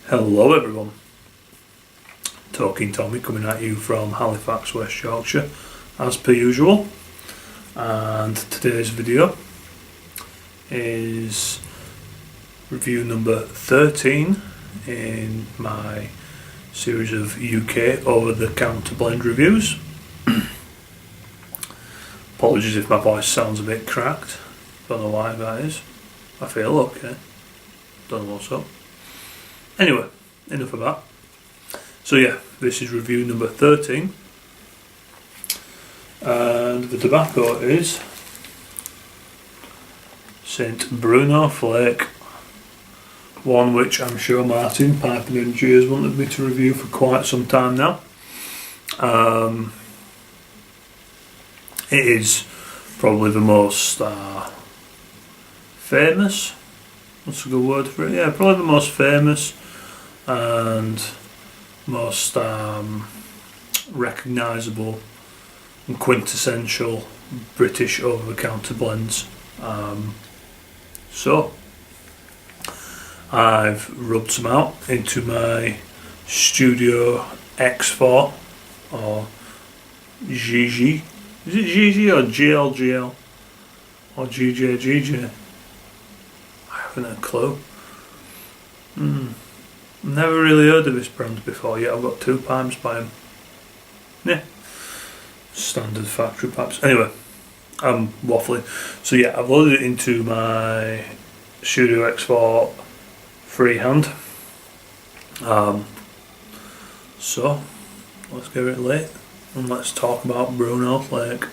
Hello everyone, Talking Tommy coming at you from Halifax, West Yorkshire as per usual, and today's video is review number 13 in my series of UK over-the-counter blend reviews. Apologies if my voice sounds a bit cracked, don't know why that is, I feel okay, don't know what's up. Anyway, enough of that. So yeah, this is review number 13, and the tobacco is St. Bruno Flake, one which I'm sure Martin, Piping Energy, has wanted me to review for quite some time now. It is probably the most famous, what's a good word for it? Yeah, probably the most famous and most recognisable and quintessential British over-the-counter blends. So I've rubbed some out into my Studio X4 or GG. Is it GG or GLGL or GJGJ? I haven't a clue. Never really heard of this brand before yet. I've got 2 pipes by him. Yeah, standard factory pipes. Anyway, I'm waffling. So yeah, I've loaded it into my Studio X4 freehand. So let's get it lit and let's talk about Bruno Flake.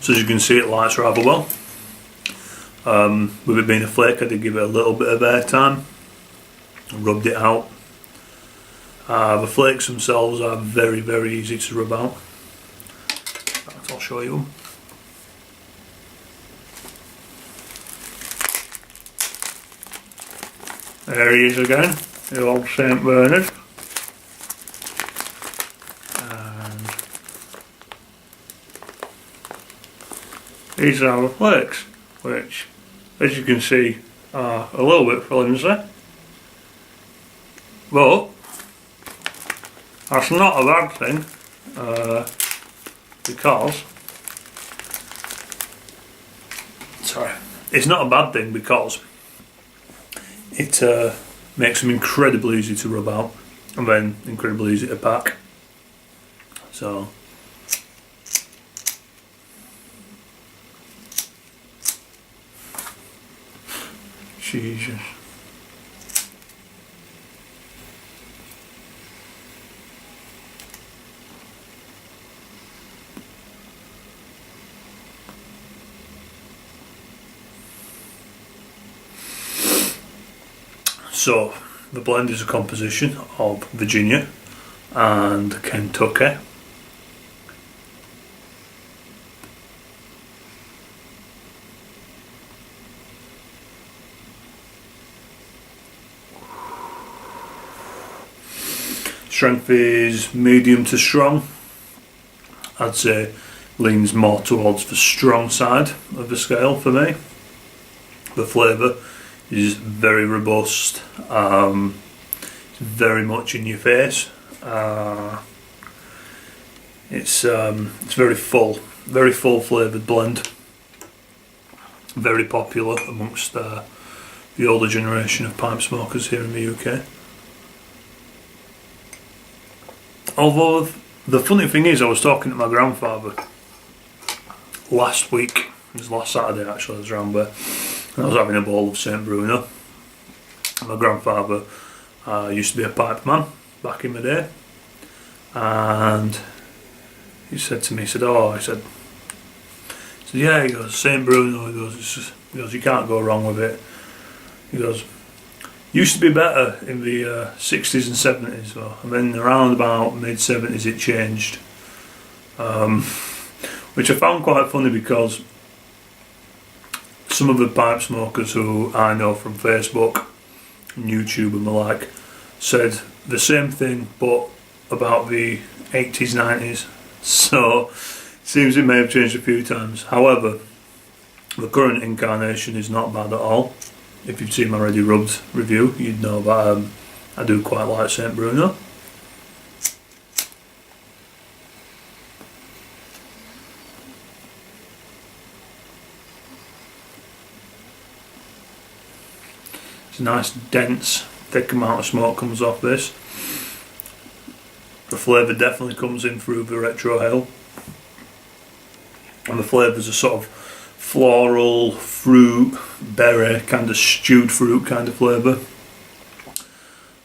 So as you can see, it lights rather well. With it being a flake, I did give it a little bit of air time. Rubbed it out. The flakes themselves are very, very easy to rub out. I'll show you them. There he is again, the old St. Bernard. These are the flakes, which, as you can see, are a little bit flimsy, but that's not a bad thing, because, it's not a bad thing because it makes them incredibly easy to rub out, and then incredibly easy to pack. So Jesus. So the blend is a composition of Virginia and Kentucky. Strength is medium to strong. I'd say leans more towards the strong side of the scale for me. The flavour is very robust, very much in your face. It's very full flavoured blend. Very popular amongst the older generation of pipe smokers here in the UK. Although the funny thing is, I was talking to my grandfather last week, it was last Saturday actually, I was around there, and I was having a bowl of St. Bruno. My grandfather used to be a pipe man back in the day, and he said to me, he said, yeah, he goes, St. Bruno, he goes, you can't go wrong with it. He goes, used to be better in the 60s and 70s though, and then around about mid 70s it changed, which I found quite funny because some of the pipe smokers who I know from Facebook and YouTube and the like said the same thing, but about the 80s, 90s. So it seems it may have changed a few times. However, the current incarnation is not bad at all. If you've seen my Ready Rubbed review, you'd know that I do quite like St. Bruno. It's a nice, dense, thick amount of smoke comes off this. The flavour definitely comes in through the retro ale. And the flavours are sort of floral, fruit, berry, kind of stewed fruit kind of flavour.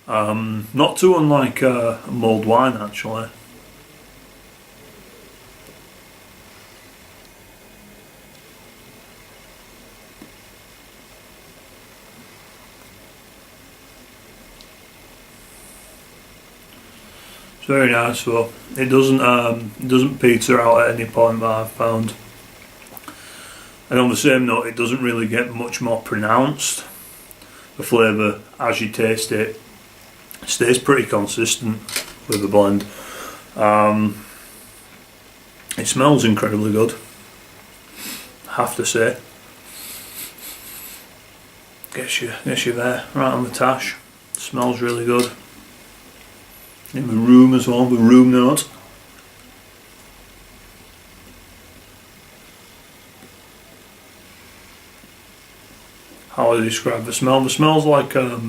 Not too unlike a mulled wine actually. It's very nice though. It doesn't peter out at any point that I've found. And on the same note, it doesn't really get much more pronounced. The flavour, as you taste it, stays pretty consistent with the blend. It smells incredibly good, I have to say. Gets you there, right on the tash. Smells really good. In the room as well, the room note. How would I describe the smell? The smell's like a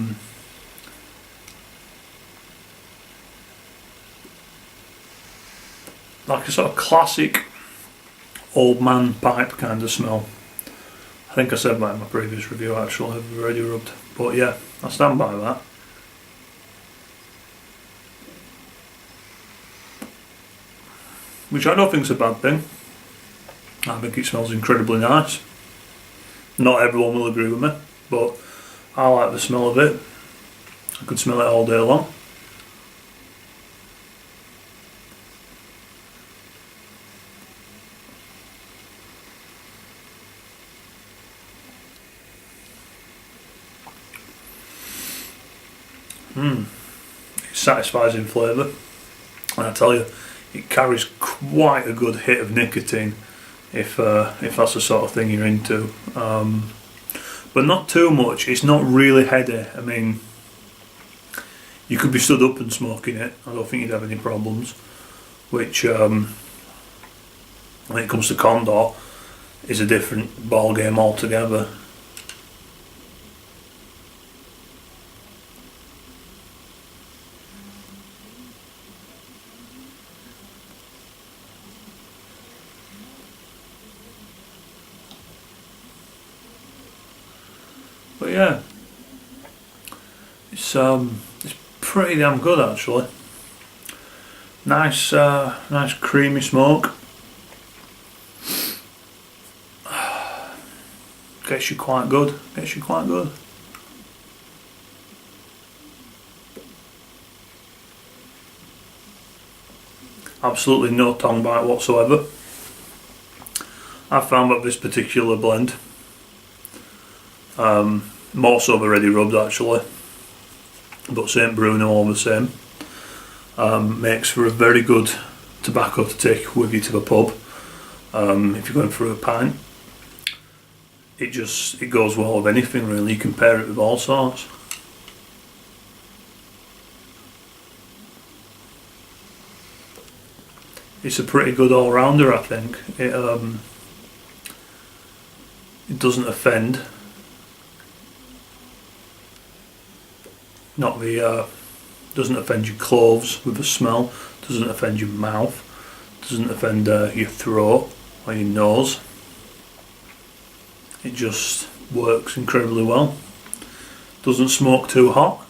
sort of classic old man pipe kind of smell. I think I said that in my previous review actually, I've already rubbed. But yeah, I stand by that. Which I don't think is a bad thing. I think it smells incredibly nice. Not everyone will agree with me, but I like the smell of it. I could smell it all day long. It satisfies in flavour, and I tell you, it carries quite a good hit of nicotine if that's the sort of thing you're into, but not too much. It's not really heady. I mean, you could be stood up and smoking it. I don't think you'd have any problems, which when it comes to Condor is a different ball game altogether. But yeah, it's pretty damn good actually. Nice, nice creamy smoke. Gets you quite good. Gets you quite good. Absolutely no tongue bite whatsoever. I found that this particular blend, more so the Ready Rubbed actually, but St. Bruno all the same, makes for a very good tobacco to take with you to the pub. If you're going through a pint, it goes well with anything really. You can pair it with all sorts. It's a pretty good all-rounder, I think. It doesn't offend. Doesn't offend your cloves with the smell, doesn't offend your mouth, doesn't offend your throat or your nose. It just works incredibly well. Doesn't smoke too hot.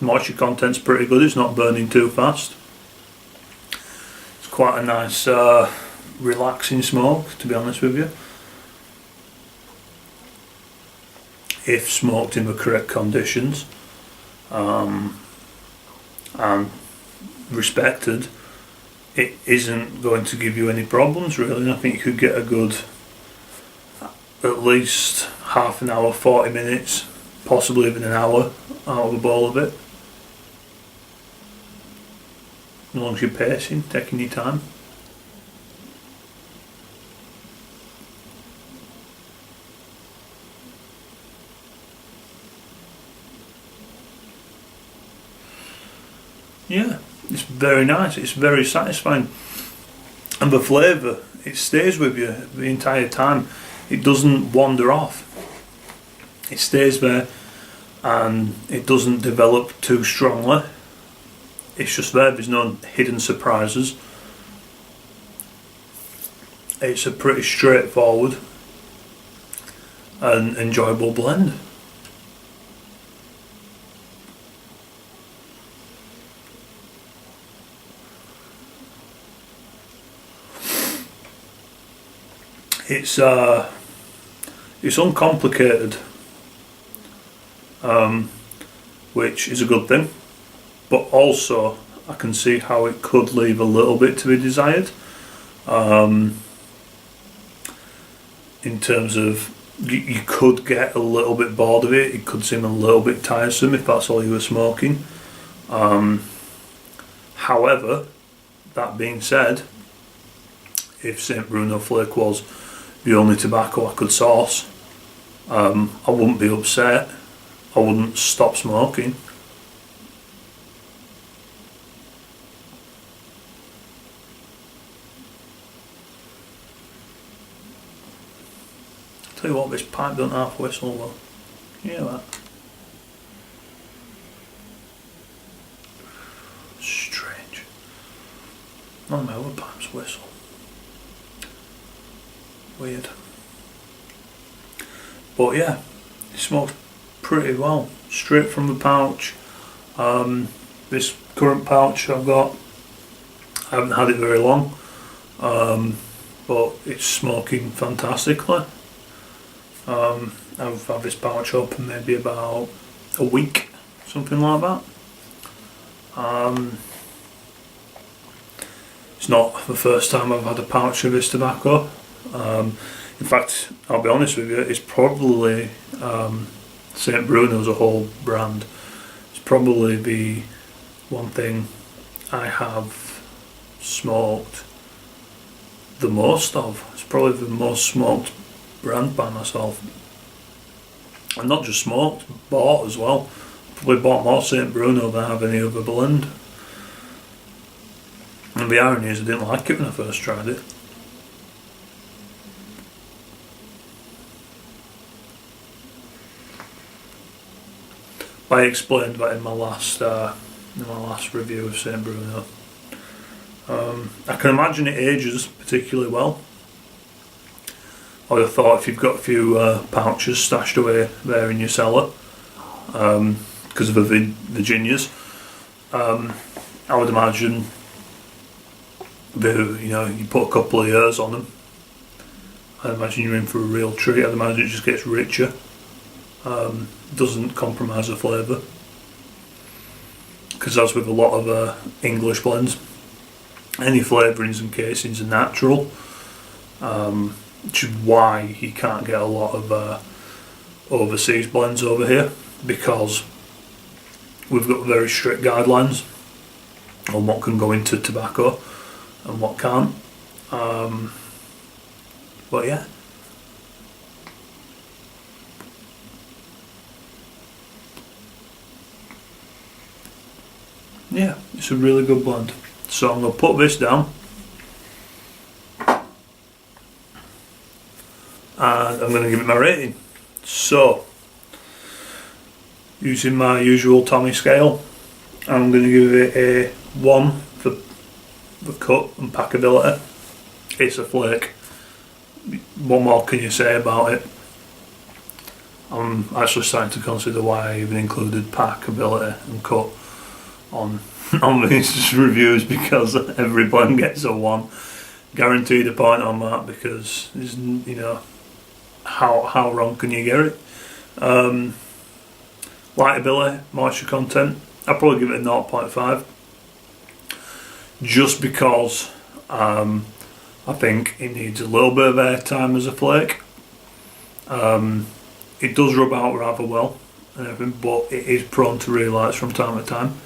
Moisture content's pretty good, it's not burning too fast. It's quite a nice relaxing smoke, to be honest with you. If smoked in the correct conditions and respected, it isn't going to give you any problems really. I think you could get a good at least half an hour, 40 minutes, possibly even an hour out of a bowl of it. As long as you're pacing, taking your time. Yeah, it's very nice, it's very satisfying. And the flavour, it stays with you the entire time. It doesn't wander off. It stays there and it doesn't develop too strongly. It's just there, there's no hidden surprises. It's a pretty straightforward and enjoyable blend. It's uncomplicated, which is a good thing, but also I can see how it could leave a little bit to be desired, in terms of you could get a little bit bored of it. It could seem a little bit tiresome if that's all you were smoking. However, that being said, if St. Bruno Flake was the only tobacco I could source, I wouldn't be upset. I wouldn't stop smoking. Tell you what, this pipe don't half whistle well. You hear that? Strange. None of my other pipes whistle. Weird. But yeah, it smokes pretty well, straight from the pouch. This current pouch I've got, I haven't had it very long, but it's smoking fantastically. I've had this pouch open maybe about a week, something like that. It's not the first time I've had a pouch of this tobacco. In fact, I'll be honest with you, it's probably St. Bruno as a whole brand. It's probably the one thing I have smoked the most of. It's probably the most smoked brand by myself. And not just smoked, bought as well. Probably bought more St. Bruno than I have any other blend. And the irony is I didn't like it when I first tried it. I explained that in my last review of St. Bruno. I can imagine it ages particularly well. I would have thought if you've got a few pouches stashed away there in your cellar, because of the Virginias, I would imagine you put a couple of years on them. I'd imagine you're in for a real treat. I'd imagine it just gets richer. Doesn't compromise the flavour, because as with a lot of English blends, any flavourings and casings are natural, which is why you can't get a lot of overseas blends over here, because we've got very strict guidelines on what can go into tobacco and what can't. But yeah. Yeah, it's a really good blend. So I'm going to put this down and I'm going to give it my rating. So, using my usual Tommy scale, I'm going to give it a 1 for the cut and packability. It's a Flake. What more can you say about it? I'm actually starting to consider why I even included packability and cut on these reviews, because every blend gets a 1. Guaranteed a point on that, because how wrong can you get it? Lightability, moisture content, I'd probably give it a 0.5. just because I think it needs a little bit of airtime as a flake. It does rub out rather well and everything, but it is prone to relights from time to time.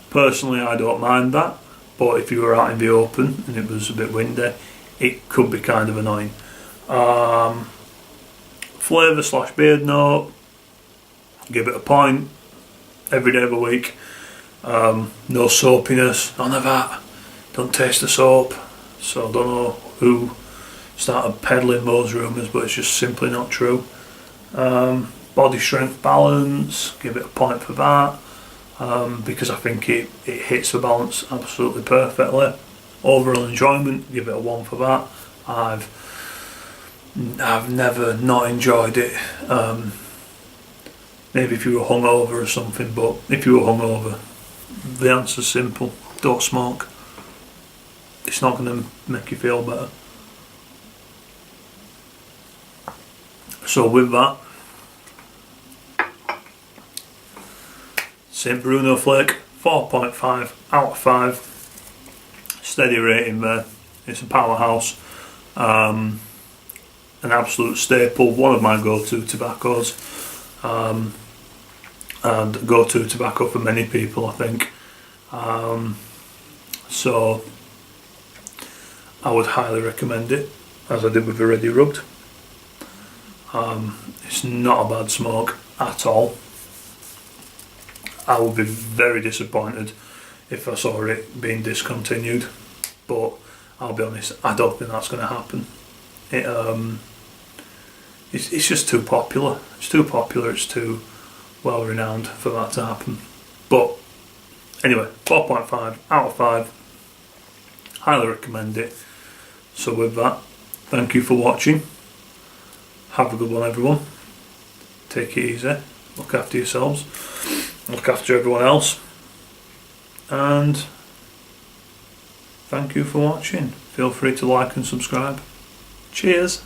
Personally, I don't mind that, but if you were out in the open and it was a bit windy, it could be kind of annoying. Flavour / beard note, give it a point every day of the week. No soapiness, none of that. Don't taste the soap. So I don't know who started peddling those rumours, but it's just simply not true. Body strength balance, give it a point for that, because I think it hits the balance absolutely perfectly. Overall enjoyment, give it a 1 for that. I've never not enjoyed it. Maybe if you were hungover or something, but if you were hungover, the answer's simple: don't smoke. It's not going to make you feel better. So with that, St. Bruno Flake, 4.5 out of 5. Steady rating there. It's a powerhouse. An absolute staple, one of my go-to tobaccos, and go-to tobacco for many people, I think. So I would highly recommend it, as I did with the Ready Rubbed. It's not a bad smoke at all. I would be very disappointed if I saw it being discontinued, but I'll be honest, I don't think that's going to happen. It's just too popular. It's too popular. It's too well renowned for that to happen. But anyway, 4.5 out of 5. Highly recommend it. So with that, thank you for watching. Have a good one, everyone. Take it easy. Look after yourselves. Look after everyone else. And thank you for watching. Feel free to like and subscribe. Cheers.